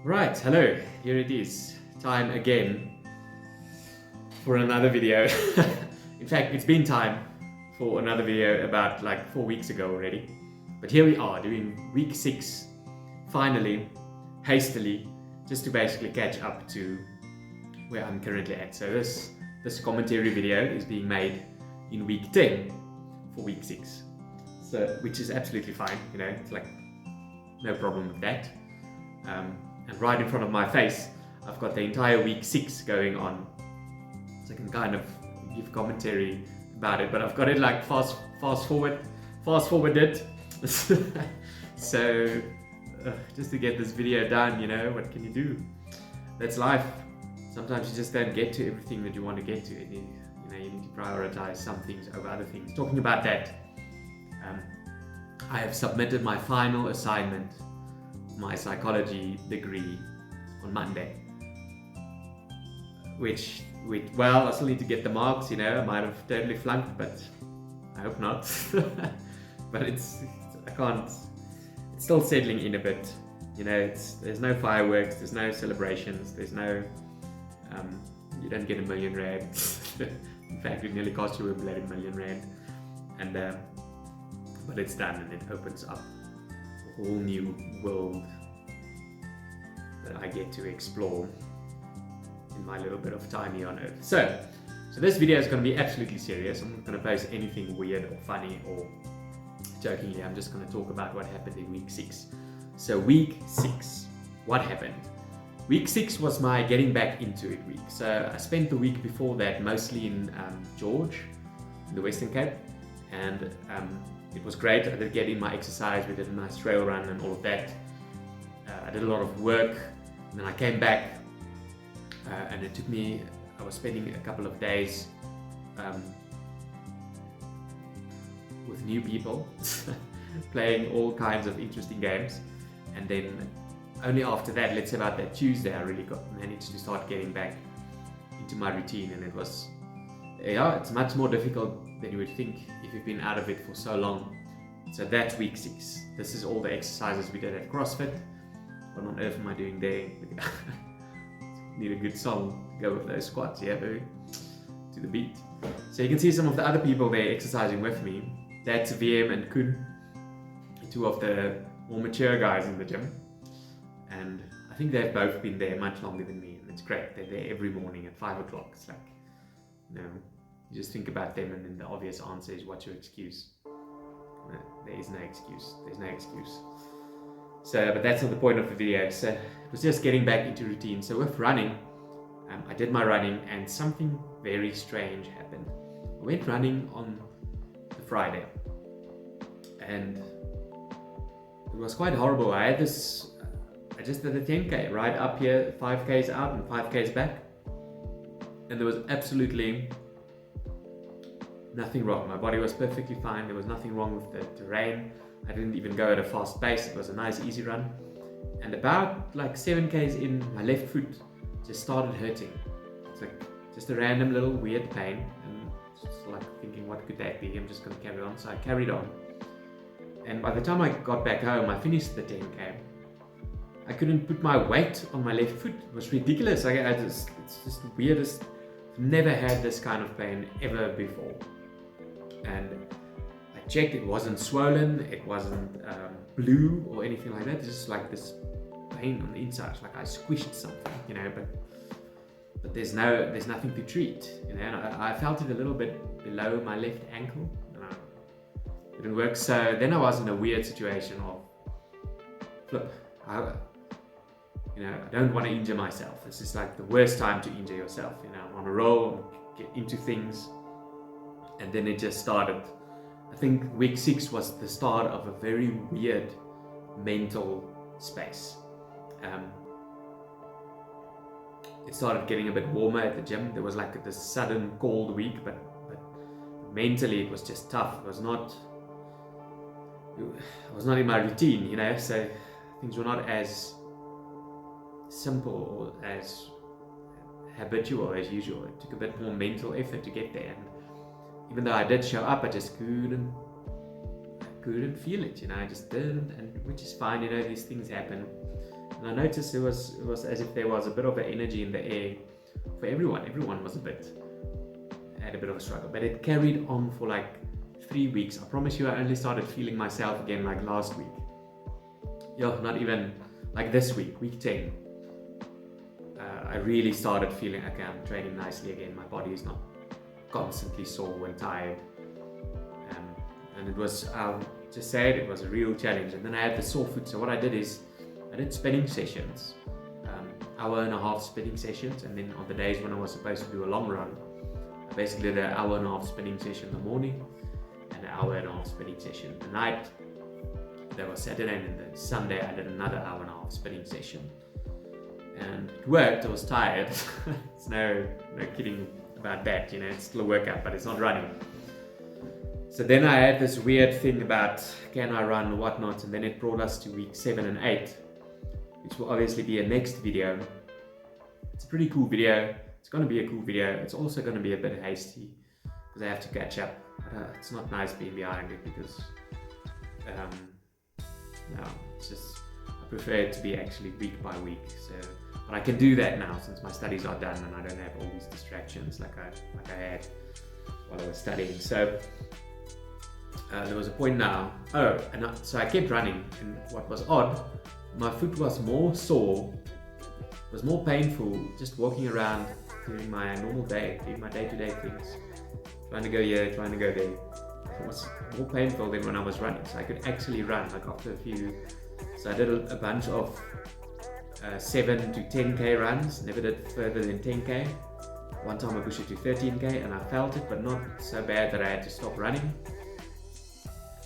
Right, hello, here it is. Time again for another video. In fact, it's been time for another video about like 4 weeks ago already. But here we are doing week 6, finally, hastily, just to basically catch up to where I'm currently at. So this commentary video is being made in week 10 for week 6. So, which is absolutely fine, you know, it's like no problem with that. And right in front of my face, I've got the entire week 6 going on. So I can kind of give commentary about it, but I've got it like fast forwarded. So just to get this video done, you know, what can you do? That's life. Sometimes you just don't get to everything that you want to get to. You need to prioritize some things over other things. Talking about that, I have submitted my final assignment, my psychology degree, on Monday. Which, well, I still need to get the marks, you know, I might have totally flunked, but I hope not. But it's still settling in a bit, you know, there's no fireworks, there's no celebrations, there's no, you don't get R1,000,000. In fact, it nearly cost you a bloody R1,000,000, and but it's done, and it opens up a whole new world that I get to explore in my little bit of time here on Earth. So this video is going to be absolutely serious. I'm not going to post anything weird or funny or jokingly. I'm just going to talk about what happened in week 6. So week 6, what happened? Week 6 was my getting back into it week. So I spent the week before that mostly in George, in the Western Cape, and it was great. I did get in my exercise, we did a nice trail run and all of that. I did a lot of work, and then I came back, and it took me, I was spending a couple of days with new people, playing all kinds of interesting games, and then only after that, let's say about that Tuesday, I really managed to start getting back into my routine, and it was, yeah, it's much more difficult than you would think if you've been out of it for so long. So that's week 6. This is all the exercises we did at CrossFit. What on earth am I doing there? Need a good song to go with those squats, yeah, baby, to the beat. So you can see some of the other people there exercising with me. That's VM and Kun, 2 of the more mature guys in the gym. And I think they've both been there much longer than me, and it's great. They're there every morning at 5 o'clock. It's like, you know, you just think about them, and then the obvious answer is, what's your excuse? No, there is no excuse. There's no excuse. So, but that's not the point of the video. So it was just getting back into routine. So with running, I did my running, and something very strange happened. I went running on the Friday, and it was quite horrible. I just did a 10K right up here, 5Ks out and 5Ks back, and there was absolutely nothing wrong. My body was perfectly fine. There was nothing wrong with the terrain. I didn't even go at a fast pace. It was a nice easy run, and about like 7Ks in, my left foot just started hurting. It's like just a random little weird pain, and just like thinking, what could that be? I'm just going to carry on. So I carried on, and by the time I got back home, I finished the 10K. I couldn't put my weight on my left foot. It was ridiculous. It's just the weirdest. I've never had this kind of pain ever before. And I checked, it wasn't swollen, it wasn't blue or anything like that. It's just like this pain on the inside. It's like I squished something, you know, but there's nothing to treat, you know. And I felt it a little bit below my left ankle. It didn't work. So then I was in a weird situation of, flip, I don't want to injure myself. This is like the worst time to injure yourself, you know. I'm on a roll, get into things, and then it just started. I think week 6 was the start of a very weird mental space. It started getting a bit warmer at the gym. There was like this sudden cold week, but mentally it was just tough. I was not in my routine, you know, so things were not as simple or as habitual as usual. It took a bit more mental effort to get there, and even though I did show up, I just couldn't feel it, you know. I just didn't, and which is fine, you know, these things happen. And I noticed it was as if there was a bit of an energy in the air for everyone. Everyone was had a bit of a struggle, but it carried on for like 3 weeks. I promise you, I only started feeling myself again like last week. Yeah, not even like this week, week 10. I really started feeling, okay, I'm training nicely again. My body is not constantly sore and tired. And it was, I'll just say it was a real challenge. And then I had the sore foot. So what I did is, I did spinning sessions, hour and a half spinning sessions. And then on the days when I was supposed to do a long run, I basically did an hour and a half spinning session in the morning and an hour and a half spinning session at night. That was Saturday, and then Sunday I did another hour and a half spinning session. And it worked. I was tired. It's no kidding about that, you know, it's still a workout, but it's not running. So then I had this weird thing about can I run or whatnot, and then it brought us to week 7 and 8, which will obviously be a next video. It's a pretty cool video. It's going to be a cool video. It's also going to be a bit hasty because I have to catch up. It's not nice being behind it because no, it's just I prefer it to be actually week by week. So, but I can do that now since my studies are done and I don't have all these distractions like I had while I was studying. So there was a point now. So I kept running, and what was odd, my foot was more sore, was more painful just walking around during my normal day, doing my day-to-day things, trying to go here, trying to go there. It was more painful than when I was running, so I could actually run like after a few. So I did a bunch of 7 to 10k runs, never did further than 10k. One time I pushed it to 13k and I felt it, but not so bad that I had to stop running.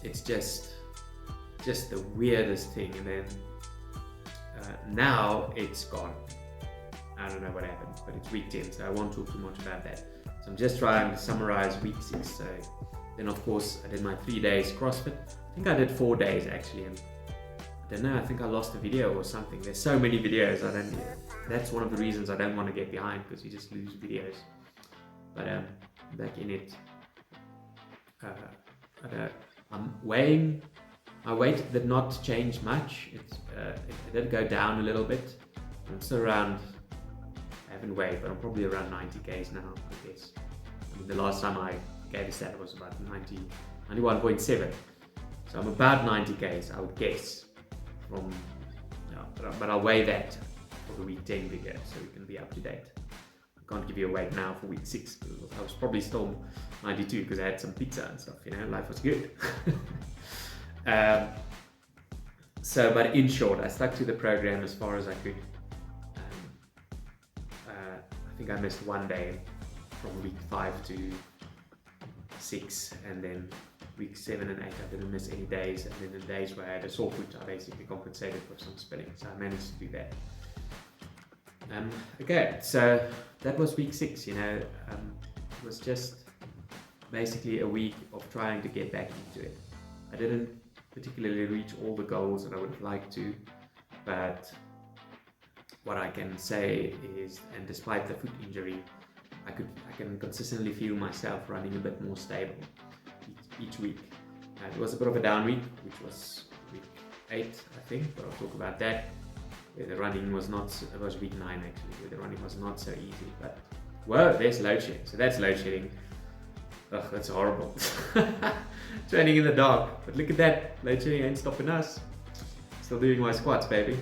It's just the weirdest thing. And then now it's gone. I don't know what happened, but it's week 10, so I won't talk too much about that. So I'm just trying to summarize week 6. So then of course I did my 3 days CrossFit. I think I did 4 days actually, and I don't know, I think I lost a video or something. There's so many videos, that's one of the reasons I don't want to get behind, because you just lose videos. But back in it, I'm weighing, my weight did not change much. It did go down a little bit. I'm still around, I haven't weighed, but I'm probably around 90 kgs now, I guess. I mean, the last time I gave a stat was about 91.7. So I'm about 90 kgs, I would guess. But I'll weigh that for the week 10 video, so we can be up to date. I can't give you a weight now for week 6, because I was probably still 92 because I had some pizza and stuff, you know, life was good. But in short, I stuck to the program as far as I could. I think I missed one day from week 5 to 6, and then week 7 and 8 I didn't miss any days, and then the days where I had a sore foot I basically compensated for some spinning, so I managed to do that. Okay, so that was week 6, you know. It was just basically a week of trying to get back into it. I didn't particularly reach all the goals that I would have liked to, but what I can say is, and despite the foot injury, I can consistently feel myself running a bit more stable each week. It was a bit of a down week, which was week 8, I think, but I'll talk about that. Where the running was not, it was week 9 actually, where the running was not so easy. But, whoa, there's load shedding. So that's load shedding. Ugh, that's horrible. Training in the dark. But look at that, load shedding ain't stopping us. Still doing my squats, baby.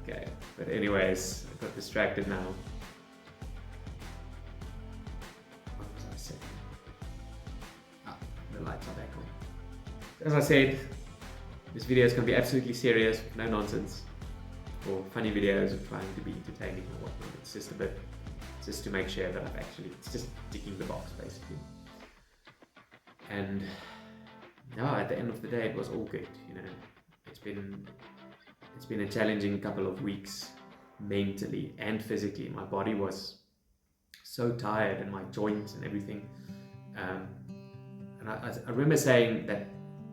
Okay, but anyways, I got distracted now. What was I saying? The lights are back on. As I said, this video is going to be absolutely serious, no nonsense, or funny videos of trying to be entertaining or whatnot. It's just a bit, just to make sure that it's just ticking the box basically. And no, at the end of the day, it was all good. You know, it's been a challenging couple of weeks, mentally and physically. My body was so tired, and my joints and everything. And I remember saying that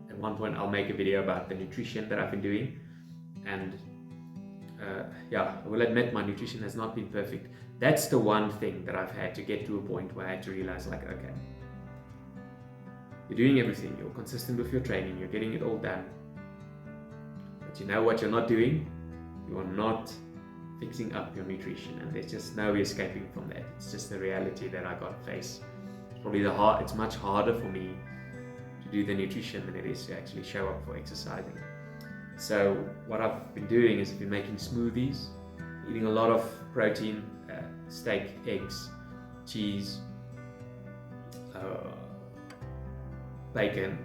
at one point I'll make a video about the nutrition that I've been doing, and yeah, I will admit my nutrition has not been perfect. That's the one thing that I've had to get to a point where I had to realize, like, okay, you're doing everything, you're consistent with your training, you're getting it all done, but but you know what you're not doing? You are not fixing up your nutrition, and there's just no escaping from that. It's just the reality that I gotta face. It's probably it's much harder for me to do the nutrition than it is to actually show up for exercising. So what I've been doing is I've been making smoothies, eating a lot of protein, steak, eggs, cheese, bacon,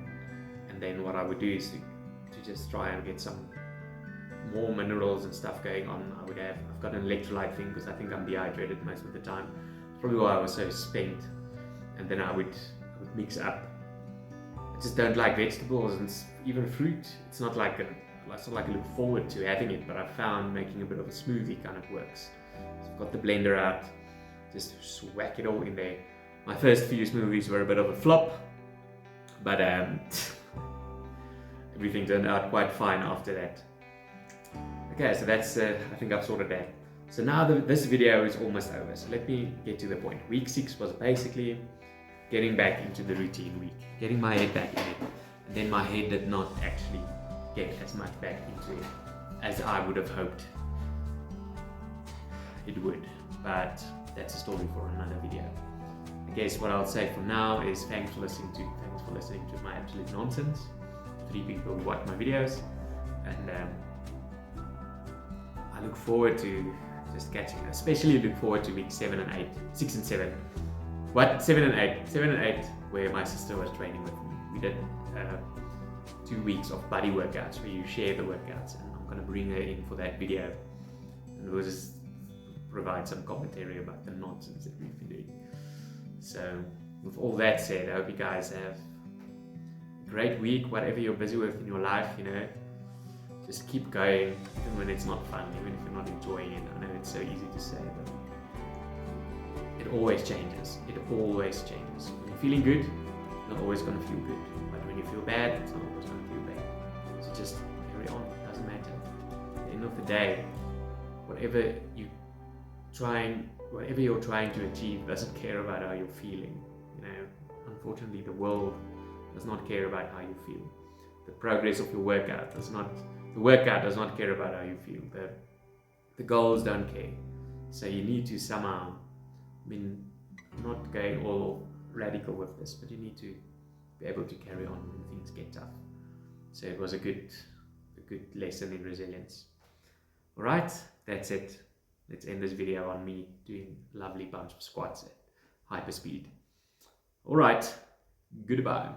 and then what I would do is to just try and get some more minerals and stuff going on. I've got an electrolyte thing because I think I'm dehydrated most of the time. It's probably why I was so spent. And then I would mix up. I just don't like vegetables and even fruit. It's not like I look forward to having it, but I found making a bit of a smoothie kind of works. So I've got the blender out, just whack it all in there. My first few smoothies were a bit of a flop, but everything turned out quite fine after that. Okay, so that's, I think I've sorted that. So now this video is almost over, so let me get to the point. Week 6 was basically getting back into the routine week, getting my head back in it, and then my head did not actually get as much back into it as I would have hoped it would, but that's a story for another video. I guess what I'll say for now is thanks for listening to my absolute nonsense. 3 people who watch my videos, and I look forward to just catching, especially look forward to week 7 and 8, 6 and 7. What? 7 and 8? 7 and 8, where my sister was training with me. We did 2 weeks of buddy workouts where you share the workouts, and I'm going to bring her in for that video, and we'll just provide some commentary about the nonsense that we've been doing. So with all that said, I hope you guys have a great week, whatever you're busy with in your life, just keep going, even when it's not fun, even if you're not enjoying it. I know it's so easy to say, but it always changes. It always changes. When you're feeling good, you're not always going to feel good. But when you feel bad, it's not always going to feel bad. So just carry on. It doesn't matter. At the end of the day, whatever you're trying to achieve doesn't care about how you're feeling. Unfortunately, the world does not care about how you feel. The progress of your workout does not care about how you feel. The goals don't care. So you need to somehow, I'm not going all radical with this, but you need to be able to carry on when things get tough. So it was a good lesson in resilience. All right, that's it. Let's end this video on me doing lovely bunch of squats at hyper speed. All right, goodbye.